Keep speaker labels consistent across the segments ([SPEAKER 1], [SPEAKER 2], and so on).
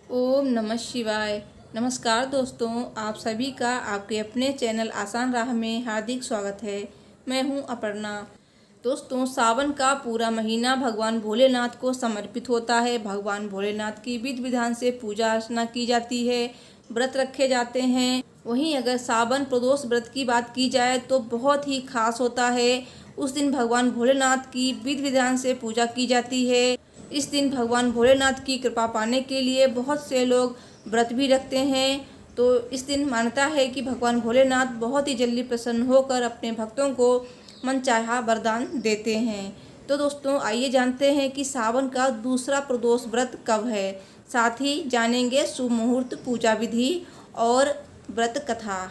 [SPEAKER 1] ओम नमः शिवाय। नमस्कार दोस्तों, आप सभी का आपके अपने चैनल आसान राह में हार्दिक स्वागत है। मैं हूं अपर्णा। दोस्तों, सावन का पूरा महीना भगवान भोलेनाथ को समर्पित होता है। भगवान भोलेनाथ की विधि विधान से पूजा अर्चना की जाती है, व्रत रखे जाते हैं। वहीं अगर सावन प्रदोष व्रत की बात की जाए तो बहुत ही खास होता है। उस दिन भगवान भोलेनाथ की विधि विधान से पूजा की जाती है। इस दिन भगवान भोलेनाथ की कृपा पाने के लिए बहुत से लोग व्रत भी रखते हैं। तो इस दिन मान्यता है कि भगवान भोलेनाथ बहुत ही जल्दी प्रसन्न होकर अपने भक्तों को मनचाहा वरदान देते हैं। तो दोस्तों, आइए जानते हैं कि सावन का दूसरा प्रदोष व्रत कब है। साथ ही जानेंगे शुभ मुहूर्त, पूजा विधि और व्रत कथा।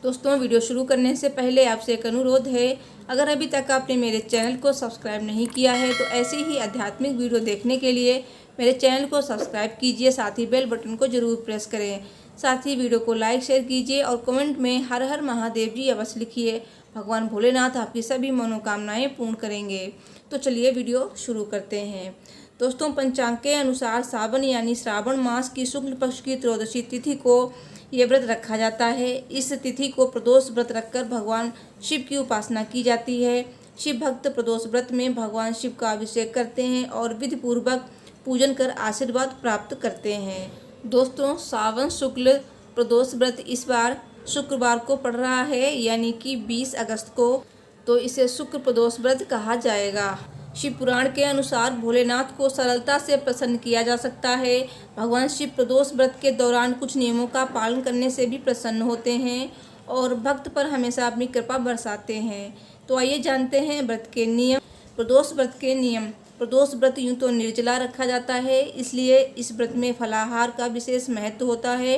[SPEAKER 1] दोस्तों, वीडियो शुरू करने से पहले आपसे एक अनुरोध है, अगर अभी तक आपने मेरे चैनल को सब्सक्राइब नहीं किया है तो ऐसी ही आध्यात्मिक वीडियो देखने के लिए मेरे चैनल को सब्सक्राइब कीजिए। साथ ही बेल बटन को जरूर प्रेस करें। साथ ही वीडियो को लाइक शेयर कीजिए और कमेंट में हर हर महादेव जी अवश्य लिखिए। भगवान भोलेनाथ आपकी सभी मनोकामनाएं पूर्ण करेंगे। तो चलिए वीडियो शुरू करते हैं। दोस्तों, पंचांग के अनुसार सावन यानी श्रावण मास की शुक्ल पक्ष की त्रयोदशी तिथि को ये व्रत रखा जाता है। इस तिथि को प्रदोष व्रत रखकर भगवान शिव की उपासना की जाती है। शिव भक्त प्रदोष व्रत में भगवान शिव का अभिषेक करते हैं और विधि पूर्वक पूजन कर आशीर्वाद प्राप्त करते हैं। दोस्तों, सावन शुक्ल प्रदोष व्रत इस बार शुक्रवार को पड़ रहा है, यानी कि 20 अगस्त को। तो इसे शुक्र प्रदोष व्रत कहा जाएगा। शिव पुराण के अनुसार भोलेनाथ को सरलता से प्रसन्न किया जा सकता है। भगवान शिव प्रदोष व्रत के दौरान कुछ नियमों का पालन करने से भी प्रसन्न होते हैं और भक्त पर हमेशा अपनी कृपा बरसाते हैं। तो आइए जानते हैं व्रत के नियम। प्रदोष व्रत के नियम। प्रदोष व्रत यूँ तो निर्जला रखा जाता है, इसलिए इस व्रत में फलाहार का विशेष महत्व होता है।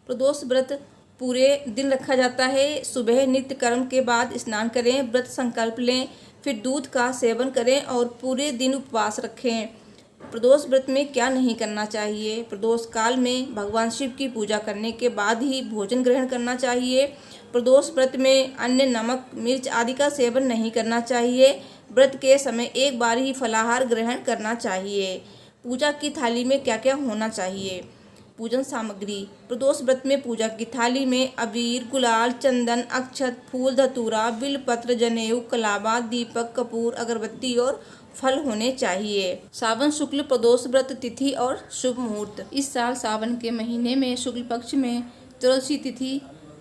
[SPEAKER 1] प्रदोष व्रत पूरे दिन रखा जाता है। सुबह नित्य कर्म के बाद स्नान करें, व्रत संकल्प लें, फिर दूध का सेवन करें और पूरे दिन उपवास रखें। प्रदोष व्रत में क्या नहीं करना चाहिए। प्रदोष काल में भगवान शिव की पूजा करने के बाद ही भोजन ग्रहण करना चाहिए। प्रदोष व्रत में अन्य नमक, मिर्च आदि का सेवन नहीं करना चाहिए। व्रत के समय एक बार ही फलाहार ग्रहण करना चाहिए। पूजा की थाली में क्या क्या होना चाहिए। पूजन सामग्री। प्रदोष व्रत में पूजा की थाली में अबीर, गुलाल, चंदन, अक्षत, फूल, धतूरा, बिलपत्र, जनेऊ, कलावा, दीपक, कपूर, अगरबत्ती और फल होने चाहिए। सावन शुक्ल प्रदोष व्रत तिथि और शुभ मुहूर्त। इस साल सावन के महीने में शुक्ल पक्ष में त्रयोदशी तिथि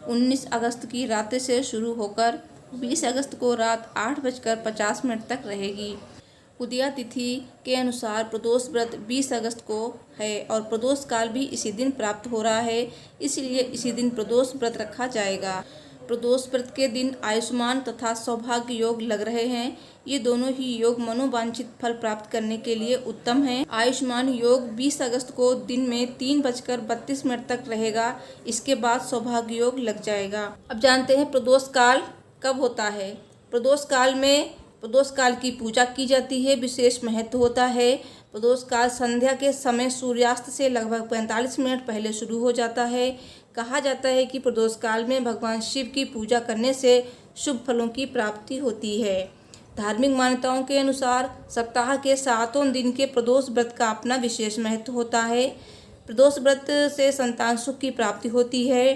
[SPEAKER 1] 19 अगस्त की रात से शुरू होकर 20 अगस्त को रात 8:50 तक रहेगी। उदया तिथि के अनुसार प्रदोष व्रत 20 अगस्त को है और प्रदोष काल भी इसी दिन प्राप्त हो रहा है, इसलिए इसी दिन प्रदोष व्रत रखा जाएगा। प्रदोष व्रत के दिन आयुष्मान तथा सौभाग्य योग लग रहे हैं। ये दोनों ही योग मनोवांछित फल प्राप्त करने के लिए उत्तम हैं। आयुष्मान योग 20 अगस्त को दिन में 3:32 तक रहेगा। इसके बाद सौभाग्य योग लग जाएगा। अब जानते हैं प्रदोष काल कब होता है। प्रदोष काल में प्रदोष काल की पूजा की जाती है, विशेष महत्व होता है। प्रदोष काल संध्या के समय सूर्यास्त से लगभग 45 मिनट पहले शुरू हो जाता है। कहा जाता है कि प्रदोष काल में भगवान शिव की पूजा करने से शुभ फलों की प्राप्ति होती है। धार्मिक मान्यताओं के अनुसार सप्ताह के 7 दिन के प्रदोष व्रत का अपना विशेष महत्व होता है। प्रदोष व्रत से संतान सुख की प्राप्ति होती है।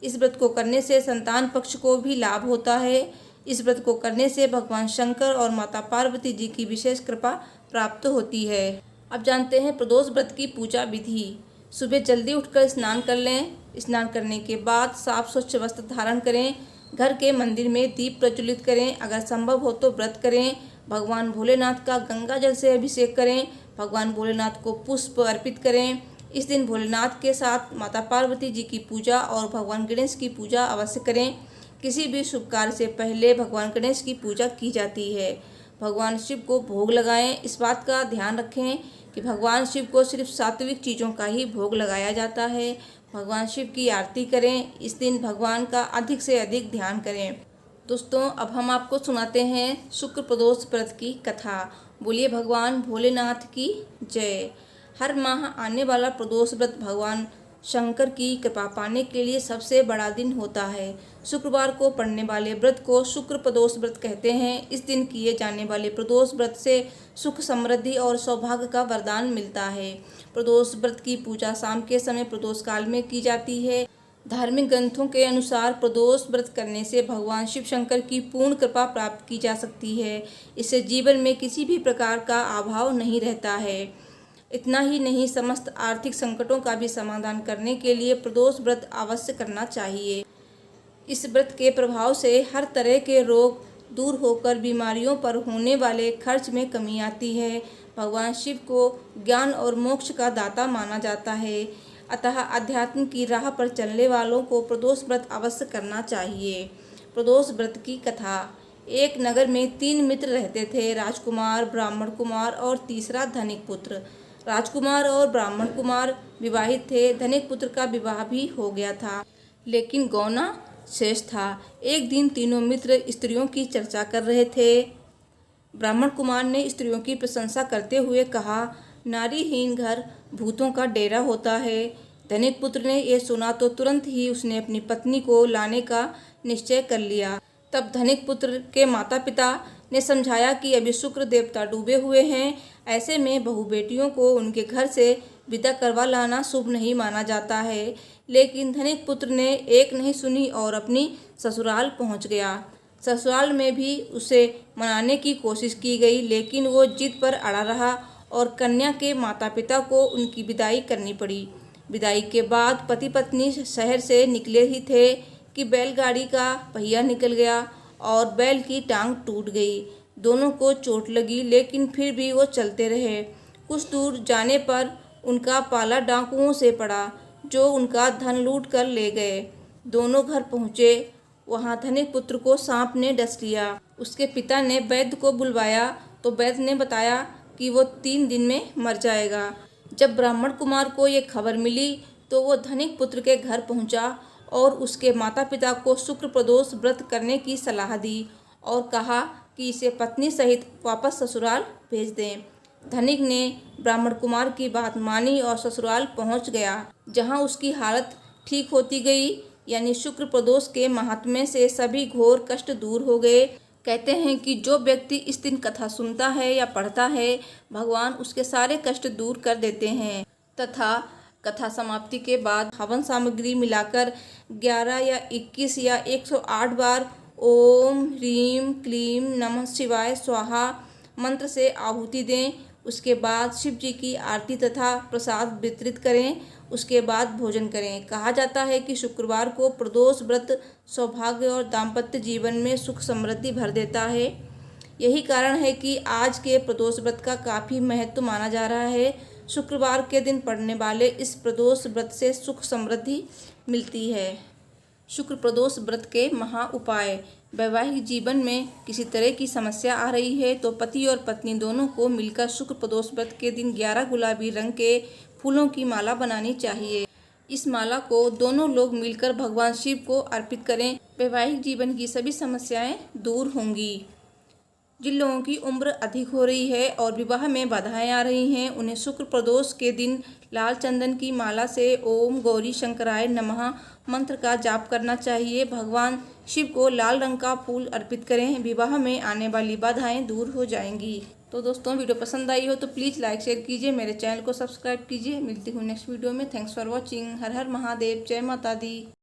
[SPEAKER 1] इस व्रत को करने से संतान पक्ष को भी लाभ होता है। इस व्रत को करने से भगवान शंकर और माता पार्वती जी की विशेष कृपा प्राप्त होती है। अब जानते हैं प्रदोष व्रत की पूजा विधि। सुबह जल्दी उठकर स्नान कर लें। स्नान करने के बाद साफ स्वच्छ वस्त्र धारण करें। घर के मंदिर में दीप प्रज्वलित करें। अगर संभव हो तो व्रत करें। भगवान भोलेनाथ का गंगा जल से अभिषेक करें। भगवान भोलेनाथ को पुष्प अर्पित करें। इस दिन भोलेनाथ के साथ माता पार्वती जी की पूजा और भगवान गणेश की पूजा अवश्य करें। किसी भी शुभ कार्य से पहले भगवान गणेश की पूजा की जाती है। भगवान शिव को भोग लगाएं। इस बात का ध्यान रखें कि भगवान शिव को सिर्फ सात्विक चीज़ों का ही भोग लगाया जाता है। भगवान शिव की आरती करें। इस दिन भगवान का अधिक से अधिक ध्यान करें। दोस्तों, अब हम आपको सुनाते हैं शुक्र प्रदोष व्रत की कथा। बोलिए भगवान भोलेनाथ की जय। हर माह आने वाला प्रदोष व्रत भगवान शंकर की कृपा पाने के लिए सबसे बड़ा दिन होता है। शुक्रवार को पड़ने वाले व्रत को शुक्र प्रदोष व्रत कहते हैं। इस दिन किए जाने वाले प्रदोष व्रत से सुख, समृद्धि और सौभाग्य का वरदान मिलता है। प्रदोष व्रत की पूजा शाम के समय प्रदोष काल में की जाती है। धार्मिक ग्रंथों के अनुसार प्रदोष व्रत करने से भगवान शिव शंकर की पूर्ण कृपा प्राप्त की जा सकती है। इससे जीवन में किसी भी प्रकार का अभाव नहीं रहता है। इतना ही नहीं, समस्त आर्थिक संकटों का भी समाधान करने के लिए प्रदोष व्रत अवश्य करना चाहिए। इस व्रत के प्रभाव से हर तरह के रोग दूर होकर बीमारियों पर होने वाले खर्च में कमी आती है। भगवान शिव को ज्ञान और मोक्ष का दाता माना जाता है। अतः अध्यात्म की राह पर चलने वालों को प्रदोष व्रत अवश्य करना चाहिए। प्रदोष व्रत की कथा। एक नगर में 3 मित्र रहते थे, राजकुमार, ब्राह्मण कुमार और तीसरा धनिक पुत्र। राजकुमार और ब्राह्मण कुमार विवाहित थे। धनिक पुत्र का विवाह भी हो गया था, लेकिन गौना शेष था। एक दिन तीनों मित्र स्त्रियों की चर्चा कर रहे थे। ब्राह्मण कुमार ने स्त्रियों की प्रशंसा करते हुए कहा, नारीहीन घर भूतों का डेरा होता है। धनिक पुत्र ने यह सुना तो तुरंत ही उसने अपनी पत्नी को लाने का निश्चय कर लिया। तब धनिक पुत्र के माता पिता ने समझाया कि अभी शुक्र देवता डूबे हुए हैं, ऐसे में बहू बेटियों को उनके घर से विदा करवा लाना शुभ नहीं माना जाता है। लेकिन धनिक पुत्र ने एक नहीं सुनी और अपनी ससुराल पहुंच गया। ससुराल में भी उसे मनाने की कोशिश की गई, लेकिन वो जिद पर अड़ा रहा और कन्या के माता पिता को उनकी विदाई करनी पड़ी। विदाई के बाद पति पत्नी शहर से निकले ही थे कि बैलगाड़ी का पहिया निकल गया और बैल की टांग टूट गई। दोनों को चोट लगी, लेकिन फिर भी वो चलते रहे। कुछ दूर जाने पर उनका पाला डाकुओं से पड़ा, जो उनका धन लूट कर ले गए। दोनों घर पहुँचे। वहाँ धनिक पुत्र को सांप ने डस लिया। उसके पिता ने वैद्य को बुलवाया तो वैद्य ने बताया कि वो 3 दिन में मर जाएगा। जब ब्राह्मण कुमार को ये खबर मिली तो वो धनिक पुत्र के घर पहुंचा और उसके माता पिता को शुक्र प्रदोष व्रत करने की सलाह दी और कहा कि इसे पत्नी सहित वापस ससुराल भेज दें। धनिक ने ब्राह्मण कुमार की बात मानी और ससुराल पहुंच गया, जहां उसकी हालत ठीक होती गई। यानी शुक्र प्रदोष के महात्म्य से सभी घोर कष्ट दूर हो गए। कहते हैं कि जो व्यक्ति इस दिन कथा सुनता है या पढ़ता है, भगवान उसके सारे कष्ट दूर कर देते हैं। तथा कथा समाप्ति के बाद हवन सामग्री मिलाकर 11 या 21 या 108 बार ओम ह्रीम क्लीम नमः शिवाय स्वाहा मंत्र से आहुति दें। उसके बाद शिव जी की आरती तथा प्रसाद वितरित करें। उसके बाद भोजन करें। कहा जाता है कि शुक्रवार को प्रदोष व्रत सौभाग्य और दाम्पत्य जीवन में सुख समृद्धि भर देता है। यही कारण है कि आज के प्रदोष व्रत का काफ़ी महत्व माना जा रहा है। शुक्रवार के दिन पड़ने वाले इस प्रदोष व्रत से सुख समृद्धि मिलती है। शुक्र प्रदोष व्रत के महा उपाय। वैवाहिक जीवन में किसी तरह की समस्या आ रही है तो पति और पत्नी दोनों को मिलकर शुक्र प्रदोष व्रत के दिन 11 गुलाबी रंग के फूलों की माला बनानी चाहिए। इस माला को दोनों लोग मिलकर भगवान शिव को अर्पित करें। वैवाहिक जीवन की सभी समस्याएं दूर होंगी। जिन लोगों की उम्र अधिक हो रही है और विवाह में बाधाएं आ रही हैं, उन्हें शुक्र प्रदोष के दिन लाल चंदन की माला से ओम गौरी शंकराय नमः मंत्र का जाप करना चाहिए। भगवान शिव को लाल रंग का फूल अर्पित करें। विवाह में आने वाली बाधाएं दूर हो जाएंगी। तो दोस्तों, वीडियो पसंद आई हो तो प्लीज़ लाइक शेयर कीजिए, मेरे चैनल को सब्सक्राइब कीजिए। मिलती हूँ नेक्स्ट वीडियो में। Thanks for watching. हर हर महादेव। जय माता दी।